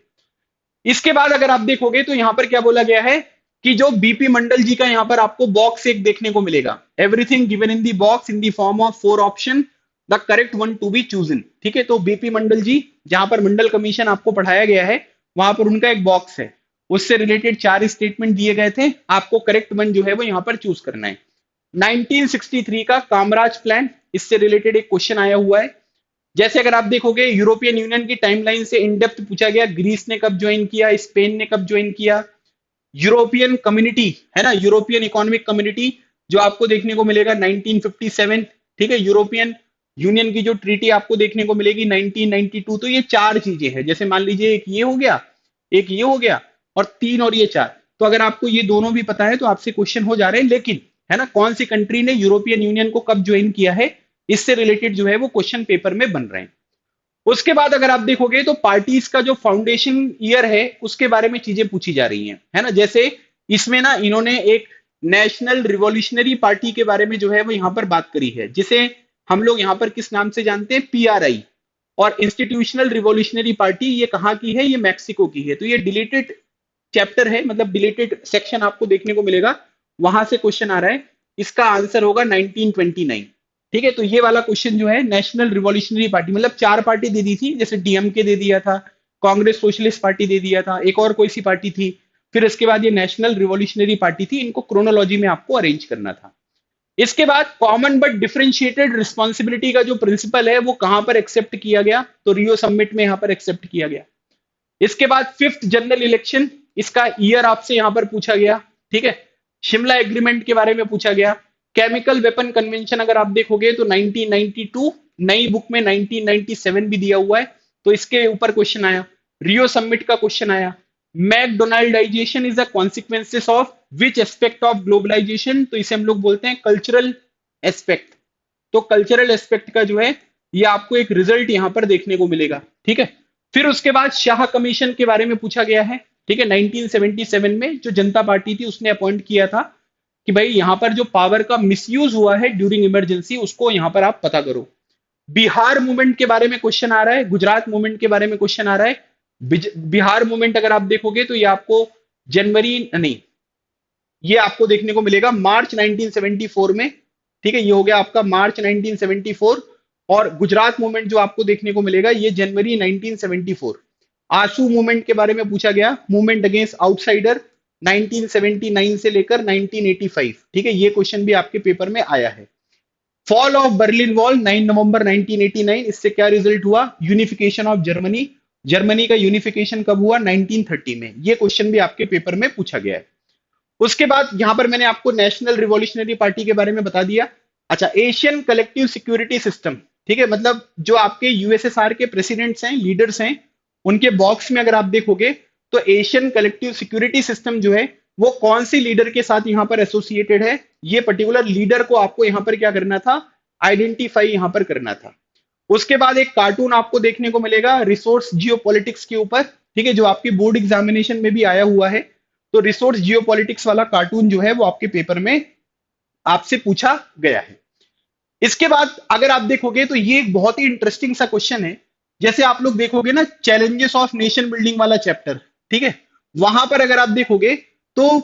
इसके बाद अगर आप देखोगे तो यहाँ पर क्या बोला गया है कि जो बीपी मंडल जी का यहाँ पर आपको बॉक्स एक देखने को मिलेगा, everything given in the box in the form of 4 option, the correct one to be chosen. ठीक है, तो बीपी मंडल जी, जहां पर मंडल कमीशन आपको पढ़ाया गया है, वहां पर उनका एक बॉक्स है, उससे रिलेटेड 4 स्टेटमेंट दिए गए थे, आपको करेक्ट वन जो है वो यहाँ पर चूज करना है। 1963 का कामराज प्लान, इससे रिलेटेड एक क्वेश्चन आया हुआ है। जैसे अगर आप देखोगे यूरोपियन यूनियन की टाइमलाइन से इन डेप्थ पूछा गया, ग्रीस ने कब ज्वाइन किया, स्पेन ने कब ज्वाइन किया। यूरोपियन कम्युनिटी है ना, यूरोपियन इकोनॉमिक कम्युनिटी, जो आपको देखने को मिलेगा 1957। ठीक है, यूरोपियन यूनियन की जो ट्रीटी आपको देखने को मिलेगी 1992। तो ये 4 चीजें हैं, जैसे मान लीजिए एक ये हो गया, एक ये हो गया, और 3 और ये 4। तो अगर आपको ये दोनों भी पता है तो आपसे क्वेश्चन हो जा रहे हैं, लेकिन है ना, कौन सी कंट्री ने यूरोपियन यूनियन को कब ज्वाइन किया है, इससे रिलेटेड जो है वो क्वेश्चन पेपर में बन रहे हैं। उसके बाद अगर आप देखोगे तो पार्टीज का जो फाउंडेशन ईयर है उसके बारे में चीजें पूछी जा रही हैं, है ना। जैसे इसमें ना इन्होंने एक नेशनल रिवॉल्यूशनरी पार्टी के बारे में जो है वो यहाँ पर बात करी है, जिसे हम लोग यहाँ पर किस नाम से जानते हैं, पीआरआई। और इंस्टीट्यूशनल रिवॉल्यूशनरी पार्टी ये कहाँ की है, ये मैक्सिको की है। तो ये डिलीटेड चैप्टर है, मतलब डिलीटेड सेक्शन आपको देखने को मिलेगा, वहां से क्वेश्चन आ रहा है। इसका आंसर होगा 1929। ठीक है, तो ये वाला क्वेश्चन जो है, नेशनल रिवॉल्यूशनरी पार्टी, मतलब 4 पार्टी दे दी थी, जैसे डीएमके दे दिया था, कांग्रेस सोशलिस्ट पार्टी दे दिया था, एक और कोई सी पार्टी थी, फिर इसके बाद ये नेशनल रिवॉल्यूशनरी पार्टी थी। इनको क्रोनोलॉजी में आपको अरेंज करना था। इसके बाद कॉमन बट डिफरेंशिएटेड रिस्पॉन्सिबिलिटी का जो प्रिंसिपल है वो कहां पर एक्सेप्ट किया गया, तो रियो समिट में यहां पर एक्सेप्ट किया गया। इसके बाद 5th जनरल इलेक्शन, इसका ईयर आपसे यहां पर पूछा गया। ठीक है, शिमला एग्रीमेंट के बारे में पूछा गया। केमिकल वेपन कन्वेंशन अगर आप देखोगे तो 1992, नई बुक में 1997 भी दिया हुआ है, तो इसके ऊपर क्वेश्चन आया। रियो समिट का क्वेश्चन आया। McDonaldization is the consequences of which aspect of globalisation, तो इसे हम लोग बोलते हैं कल्चरल एस्पेक्ट। तो कल्चरल एस्पेक्ट का जो है ये आपको एक रिजल्ट यहां पर देखने को मिलेगा, ठीक है। फिर उसके बाद शाह कमीशन के बारे में पूछा गया है, ठीक है। 1977 में जो जनता पार्टी थी उसने अपॉइंट किया था कि भाई यहां पर जो पावर का मिसयूज हुआ है ड्यूरिंग इमरजेंसी उसको यहां पर आप पता करो। बिहार मूवमेंट के बारे में क्वेश्चन आ रहा है, गुजरात मूवमेंट के बारे में क्वेश्चन आ रहा है। बिहार मूवमेंट अगर आप देखोगे तो ये आपको जनवरी नहीं, ये आपको देखने को मिलेगा मार्च 1974 में, ठीक है। ये हो गया आपका मार्च 1974। और गुजरात मूवमेंट जो आपको देखने को मिलेगा ये जनवरी 1974। आंसू मूवमेंट के बारे में पूछा गया, मूवमेंट अगेंस्ट आउटसाइडर 1979 से लेकर 1985, ठीक है। ये क्वेश्चन भी आपके पेपर में आया है। फॉल ऑफ बर्लिन वॉल 9 नवंबर 1989, इससे क्या रिजल्ट हुआ? Unification of Germany. जर्मनी का यूनिफिकेशन कब हुआ? 1930 में। ये क्वेश्चन भी आपके पेपर में पूछा गया है। उसके बाद यहां पर मैंने आपको नेशनल रिवॉल्यूशनरी पार्टी के बारे में बता दिया। अच्छा, एशियन कलेक्टिव सिक्योरिटी सिस्टम, ठीक है। मतलब जो आपके यूएसएसआर के प्रेसिडेंट्स हैं, लीडर्स हैं, उनके बॉक्स में अगर आप देखोगे तो एशियन कलेक्टिव सिक्योरिटी सिस्टम जो है वो कौन सी लीडर के साथ यहां पर एसोसिएटेड है, ये पर्टिकुलर लीडर को आपको यहां पर क्या करना था? आइडेंटिफाई यहां पर करना था। उसके बाद एक कार्टून आपको देखने को मिलेगा रिसोर्स जियोपॉलिटिक्स के ऊपर, ठीक है, जो आपके बोर्ड एग्जामिनेशन में भी आया हुआ है। तो रिसोर्स जियोपॉलिटिक्स वाला कार्टून जो है वो आपके पेपर में आपसे पूछा गया है। इसके बाद अगर आप देखोगे तो ये एक बहुत ही इंटरेस्टिंग सा क्वेश्चन है। जैसे आप लोग देखोगे ना चैलेंजेस ऑफ नेशन बिल्डिंग वाला चैप्टर, ठीक है, वहां पर अगर आप देखोगे तो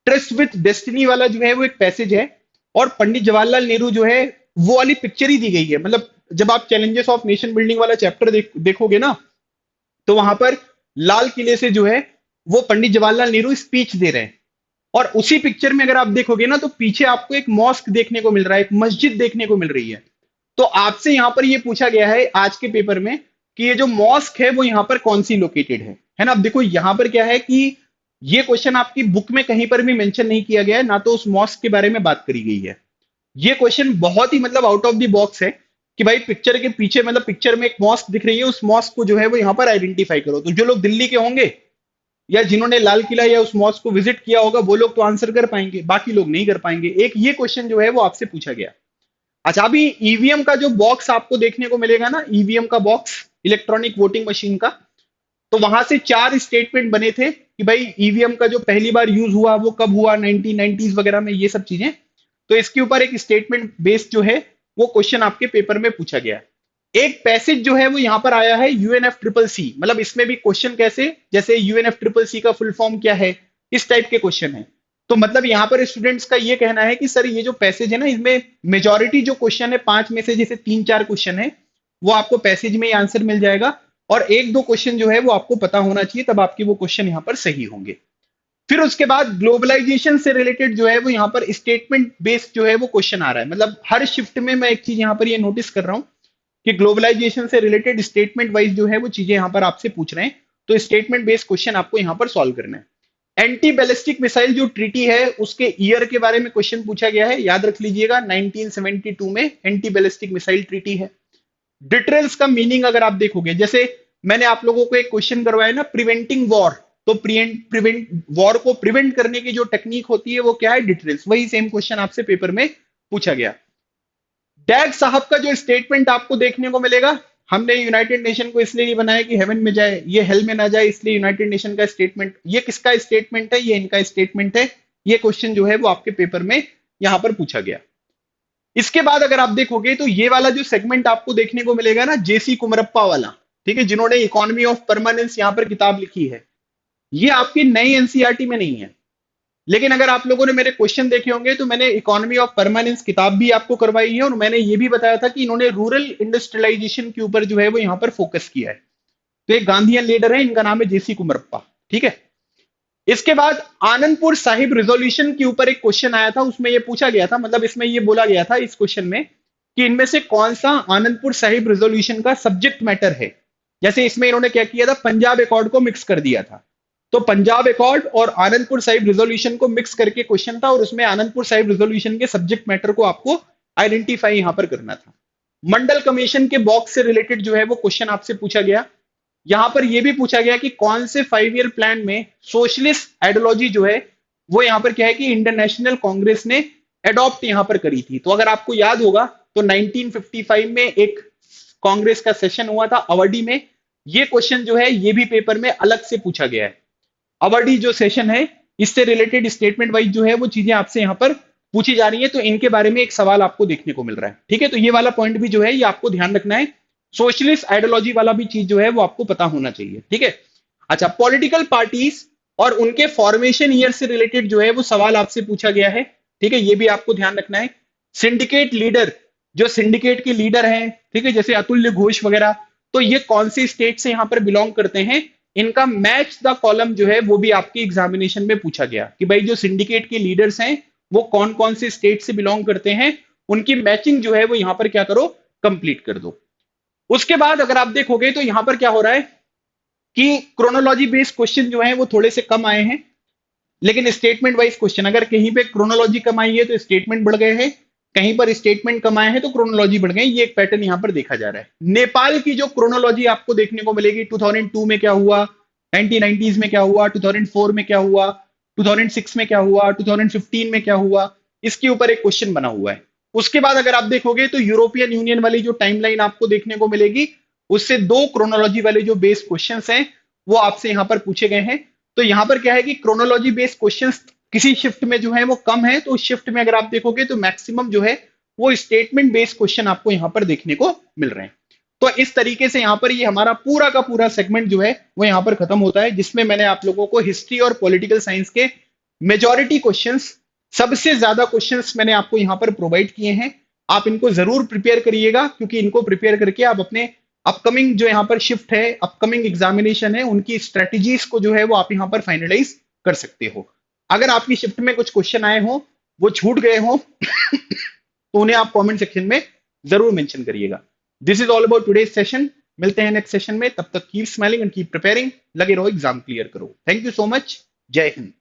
ट्रस्ट विथ डेस्टिनी वाला जो है वो एक पैसेज है, और पंडित जवाहरलाल नेहरू जो है वो वाली पिक्चर ही दी गई है। मतलब जब आप चैलेंजेस ऑफ नेशन बिल्डिंग वाला चैप्टर देखोगे ना तो वहां पर लाल किले से जो है वो पंडित जवाहरलाल नेहरू स्पीच दे रहे हैं, और उसी पिक्चर में अगर आप देखोगे ना तो पीछे आपको एक मॉस्क देखने को मिल रहा है, एक मस्जिद देखने को मिल रही है। तो आपसे यहां पर ये पूछा गया है आज के पेपर में कि ये जो मॉस्क है वो यहां पर कौन सी लोकेटेड है ना। अब देखो यहां पर क्या है कि ये क्वेश्चन आपकी बुक में कहीं पर भी मेंशन नहीं किया गया है, ना तो उस मॉस्क के बारे में बात करी गई है। ये क्वेश्चन बहुत ही मतलब आउट ऑफ द बॉक्स है कि भाई पिक्चर के पीछे, मतलब पिक्चर में एक मॉस्क दिख रही है, उस मॉस्क को जो है वो यहां पर आइडेंटिफाई करो। तो जो लोग दिल्ली के होंगे या जिन्होंने लाल किला या उस मॉस्क को विजिट किया होगा वो लोग तो आंसर कर पाएंगे, बाकी लोग नहीं कर पाएंगे। एक ये क्वेश्चन जो है वो आपसे पूछा गया। अच्छा, अभी ईवीएम का जो बॉक्स आपको देखने को मिलेगा ना, ईवीएम का बॉक्स, इलेक्ट्रॉनिक वोटिंग मशीन का, तो वहां से 4 स्टेटमेंट बने थे कि भाई ईवीएम का जो पहली बार यूज हुआ वो कब हुआ, 1990s वगैरह में, ये सब चीजें। तो इसके ऊपर एक स्टेटमेंट बेस्ड जो है वो क्वेश्चन आपके पेपर में पूछा गया। एक पैसेज जो है वो यहां पर आया है यूएनएफ ट्रिपल सी, मतलब इसमें भी क्वेश्चन कैसे, जैसे यूएनएफ ट्रिपल सी का फुल फॉर्म क्या है, इस टाइप के क्वेश्चन है। तो मतलब यहां पर स्टूडेंट्स का ये कहना है कि सर ये जो पैसेज है ना, इसमें मेजॉरिटी जो क्वेश्चन है 5 में से जैसे 3-4 क्वेश्चन है वो आपको पैसेज में ही आंसर मिल जाएगा, और 1-2 क्वेश्चन जो है वो आपको पता होना चाहिए, तब आपके वो क्वेश्चन यहां पर सही होंगे। फिर उसके बाद ग्लोबलाइजेशन से रिलेटेड जो है वो यहाँ पर स्टेटमेंट बेस्ड जो है वो क्वेश्चन आ रहा है। मतलब हर शिफ्ट में मैं एक चीज यहाँ पर ये नोटिस कर रहा हूँ कि ग्लोबलाइजेशन से रिलेटेड स्टेटमेंट वाइज जो है वो चीजें यहाँ पर आपसे पूछ रहे हैं। तो स्टेटमेंट बेस्ड क्वेश्चन आपको यहाँ पर सॉल्व करना है। एंटी बैलिस्टिक मिसाइल जो ट्रीटी है उसके ईयर के बारे में क्वेश्चन पूछा गया है, याद रख लीजिएगा 1972 में एंटी बैलिस्टिक मिसाइल ट्रीटी है। डिटरेंस का मीनिंग अगर आप देखोगे, जैसे मैंने आप लोगों को एक क्वेश्चन करवाया ना प्रिवेंटिंग वॉर, तो प्रिवेंट वॉर को प्रिवेंट करने की जो टेक्निक होती है वो क्या है? डिटरेंस। वही सेम क्वेश्चन आपसे पेपर में पूछा गया। डैग साहब का जो स्टेटमेंट आपको देखने को मिलेगा, हमने यूनाइटेड नेशन को इसलिए नहीं बनाया कि हेवन में जाए, ये हेल में ना जाए, इसलिए यूनाइटेड नेशन का स्टेटमेंट। ये किसका स्टेटमेंट है? ये इनका स्टेटमेंट है। ये क्वेश्चन जो है वो आपके पेपर में यहां पर पूछा गया। इसके बाद अगर आप देखोगे तो ये वाला जो सेगमेंट आपको देखने को मिलेगा ना, जेसी कुमरप्पा वाला, ठीक है, जिन्होंने इकोनॉमी ऑफ परमानेंस यहां पर किताब लिखी है, ये आपकी नई एनसीईआरटी में नहीं है। लेकिन अगर आप लोगों ने मेरे क्वेश्चन देखे होंगे तो मैंने इकोनॉमी ऑफ परमानेंस किताब भी आपको करवाई है, और मैंने ये भी बताया था कि इन्होंने रूरल इंडस्ट्रियलाइजेशन के ऊपर जो है वो यहाँ पर फोकस किया है। तो एक गांधीयन लीडर है, इनका नाम है जेसी कुमरप्पा, ठीक है। इसके बाद आनंदपुर साहिब रिजोल्यूशन के ऊपर एक क्वेश्चन आया था, उसमें ये पूछा गया था, मतलब इसमें ये बोला गया था इस क्वेश्चन में कि इनमें से कौन सा आनंदपुर साहिब रिजोल्यूशन का सब्जेक्ट मैटर है। जैसे इसमें इन्होंने क्या किया था, पंजाब अकॉर्ड को मिक्स कर दिया था। तो पंजाब अकॉर्ड और आनंदपुर साहिब रिजोल्यूशन को मिक्स करके क्वेश्चन था, और उसमें आनंदपुर साहिब रिजोल्यूशन के सब्जेक्ट मैटर को आपको आइडेंटिफाई यहां पर करना था। मंडल कमीशन के बॉक्स से रिलेटेड जो है वो क्वेश्चन आपसे पूछा गया। यहां पर यह भी पूछा गया कि कौन से 5 ईयर प्लान में सोशलिस्ट आइडियोलॉजी जो है वो यहां पर क्या है कि इंटरनेशनल कांग्रेस ने एडॉप्ट यहां पर करी थी। तो अगर आपको याद होगा तो 1955 में एक कांग्रेस का सेशन हुआ था अवॉर्डी में। ये क्वेश्चन जो है ये भी पेपर में अलग से पूछा गया है। अवॉर्डी जो सेशन है इससे रिलेटेड स्टेटमेंट वाइज जो है वो चीजें आपसे यहां पर पूछी जा रही है, तो इनके बारे में एक सवाल आपको देखने को मिल रहा है। ठीक है, तो ये वाला पॉइंट भी जो है ये आपको ध्यान रखना है। सोशलिस्ट आइडियोलॉजी वाला भी चीज जो है वो आपको पता होना चाहिए। ठीक है, अच्छा, पॉलिटिकल पार्टीज और उनके फॉर्मेशन ईयर से रिलेटेड जो है वो सवाल आपसे पूछा गया है। ठीक है, ये भी आपको ध्यान रखना है। सिंडिकेट लीडर, जो सिंडिकेट के लीडर हैं, ठीक है, जैसे अतुल्य घोष वगैरह, तो ये कौन सी स्टेट से यहां पर बिलोंग करते हैं, इनका मैच द कॉलम जो है वो भी आपके एग्जामिनेशन में पूछा गया कि भाई जो सिंडिकेट के लीडर्स हैं वो कौन कौन से स्टेट से बिलोंग करते हैं, उनकी मैचिंग जो है वो यहां पर क्या करो, कंप्लीट कर दो। उसके बाद अगर आप देखोगे तो यहां पर क्या हो रहा है कि क्रोनोलॉजी बेस्ड क्वेश्चन जो है वो थोड़े से कम आए हैं, लेकिन स्टेटमेंट वाइज क्वेश्चन, अगर कहीं पे क्रोनोलॉजी कम आई है तो स्टेटमेंट बढ़ गए हैं, कहीं पर स्टेटमेंट कम आए हैं तो क्रोनोलॉजी बढ़ गई। ये एक पैटर्न यहां पर देखा जा रहा है। नेपाल की जो क्रोनोलॉजी आपको देखने को मिलेगी, 2002 में क्या हुआ, 1990s में क्या हुआ, 2004 में क्या हुआ, 2006 में क्या हुआ, 2015 में क्या हुआ, इसके ऊपर एक क्वेश्चन बना हुआ है। उसके बाद अगर आप देखोगे तो यूरोपियन यूनियन वाली जो टाइमलाइन आपको देखने को मिलेगी, उससे दो क्रोनोलॉजी वाले जो बेस क्वेश्चंस हैं वो आपसे यहां पर पूछे गए हैं। तो यहां पर क्या है कि क्रोनोलॉजी बेस्ड क्वेश्चंस किसी शिफ्ट में जो है वो कम है, तो उस शिफ्ट में अगर आप देखोगे तो मैक्सिमम जो है वो स्टेटमेंट बेस्ड क्वेश्चन आपको यहां पर देखने को मिल रहे हैं। तो इस तरीके से यहां पर ये हमारा पूरा का पूरा सेगमेंट जो है वो यहां पर खत्म होता है, जिसमें मैंने आप लोगों को हिस्ट्री और पॉलिटिकल साइंस के मेजॉरिटी क्वेश्चंस, सबसे ज्यादा क्वेश्चंस मैंने आपको यहां पर प्रोवाइड किए हैं। आप इनको जरूर प्रिपेयर करिएगा, क्योंकि इनको प्रिपेयर करके आप अपने अपकमिंग जो यहाँ पर शिफ्ट है, अपकमिंग एग्जामिनेशन है, उनकी स्ट्रेटजीज को जो है वो आप यहाँ पर फाइनलाइज कर सकते हो। अगर आपकी शिफ्ट में कुछ क्वेश्चन आए हो, वो छूट गए हो तो उन्हें आप कमेंट सेक्शन में जरूर मेंशन करिएगा। This is all about today session. मिलते हैं नेक्स्ट सेशन में, तब तक keep smiling and keep preparing. लगे रहो, एग्जाम क्लियर करो। Thank you so much. जय हिंद।